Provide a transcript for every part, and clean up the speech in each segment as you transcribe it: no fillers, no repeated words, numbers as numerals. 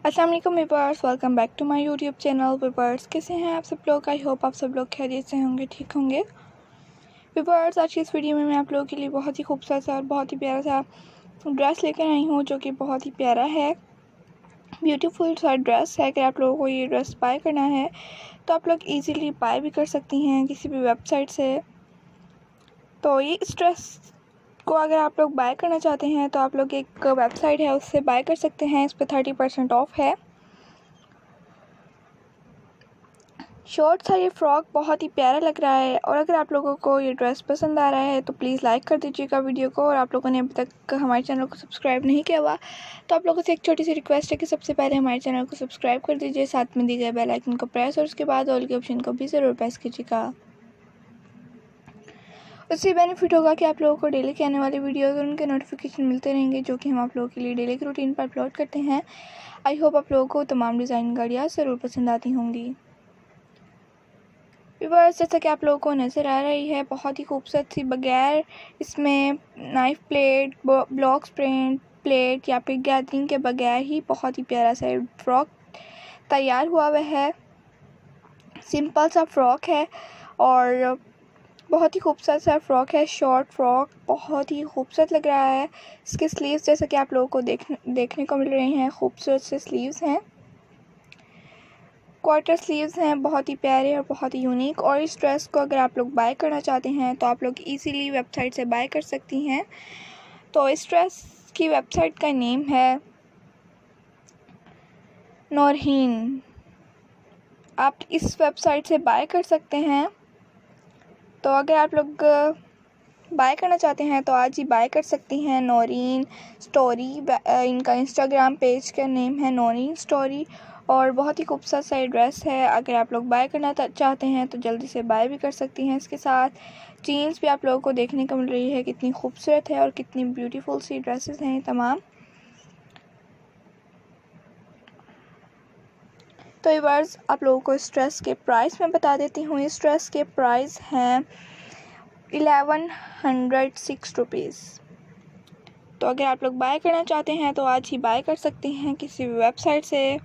अस्सलाम वालेकुम viewers, welcome back to my YouTube channel. Viewers, कैसे हैं आप सब लोग? आई होप आप सब लोग खैरियत से होंगे, ठीक होंगे। व्यूअर्स, आज की इस वीडियो में मैं आप लोगों के लिए बहुत ही खूबसूरत सा और बहुत ही प्यारा सा ड्रेस लेकर आई हूँ, जो कि बहुत ही प्यारा है। ब्यूटीफुल सा ड्रेस है। अगर आप लोगों को ये ड्रेस बाय करना है तो आप लोग ईज़िली बाय भी कर सकती हैं किसी भी वेबसाइट से। तो ये इस ड्रेस को अगर आप लोग बाय करना चाहते हैं तो आप लोग एक वेबसाइट है उससे बाय कर सकते हैं। इस पर 30% ऑफ है। शॉर्ट सा ये फ्रॉक बहुत ही प्यारा लग रहा है, और अगर आप लोगों को ये ड्रेस पसंद आ रहा है तो प्लीज़ लाइक कर दीजिएगा वीडियो को। और आप लोगों ने अभी तक हमारे चैनल को सब्सक्राइब नहीं किया हुआ तो आप लोगों से एक छोटी सी रिक्वेस्ट है कि सबसे पहले हमारे चैनल को सब्सक्राइब कर दीजिए, साथ में दी गए बेल आइकन को प्रेस और उसके बाद ऑल के ऑप्शन को भी ज़रूर प्रेस कीजिएगा। उससे बेनिफिट होगा कि आप लोगों को डेली के आने वाले वीडियोज़ और उनके नोटिफिकेशन मिलते रहेंगे, जो कि हम आप लोगों के लिए डेली के रूटीन पर अपलोड करते हैं। आई होप आप लोगों को तमाम डिज़ाइन गाड़ियाँ ज़रूर पसंद आती होंगी। व्यूअर्स, जैसा कि आप लोगों को नज़र आ रही है, बहुत ही खूबसूरत सी बगैर इसमें knife plate, blocks print plate या फिर गैदरिंग के बगैर ही बहुत ही प्यारा सा फ्रॉक तैयार हुआ हुआ है। सिंपल सा फ्रॉक है और बहुत ही खूबसूरत सा फ्रॉक है। शॉर्ट फ्रॉक बहुत ही खूबसूरत लग रहा है। इसके स्लीव्स जैसा कि आप लोगों को देखने को मिल रहे हैं, खूबसूरत से स्लीव्स हैं, क्वार्टर स्लीव्स हैं, बहुत ही प्यारे और बहुत ही यूनिक। और इस ड्रेस को अगर आप लोग बाय करना चाहते हैं तो आप लोग इजीली वेबसाइट से बाय कर सकती हैं। तो इस ड्रेस की वेबसाइट का नेम है नौरहीन। आप इस वेबसाइट से बाय कर सकते हैं। तो अगर आप लोग बाय करना चाहते हैं तो आज ही बाय कर सकती हैं। नौरीन स्टोरी, इनका इंस्टाग्राम पेज का नेम है नौरीन स्टोरी, और बहुत ही खूबसूरत सा ड्रेस है। अगर आप लोग बाय करना चाहते हैं तो जल्दी से बाय भी कर सकती हैं। इसके साथ जीन्स भी आप लोगों को देखने को मिल रही है, कितनी खूबसूरत है और कितनी ब्यूटीफुल सी ड्रेसेस हैं तमाम। तो व्यूअर्स, आप लोगों को इस ड्रेस के प्राइस मैं बता देती हूँ। इस ड्रेस के प्राइस हैं 1106 रुपीज़। तो अगर आप लोग बाय करना चाहते हैं तो आज ही बाय कर सकते हैं किसी भी वेबसाइट से।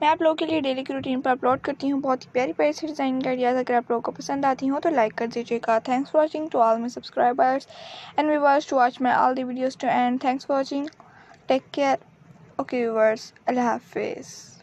मैं आप लोगों के लिए डेली की रूटीन पर अपलोड करती हूँ बहुत ही प्यारी प्यारी सी डिज़ाइन का आइडियाज़। अगर आप लोगों को पसंद आती हो तो लाइक कर दीजिएगा। Thanks for watching to all my subscribers and viewers to watch my all the videos to end. Thanks for watching, take care. Okay viewers, अल्लाह हाफिज़।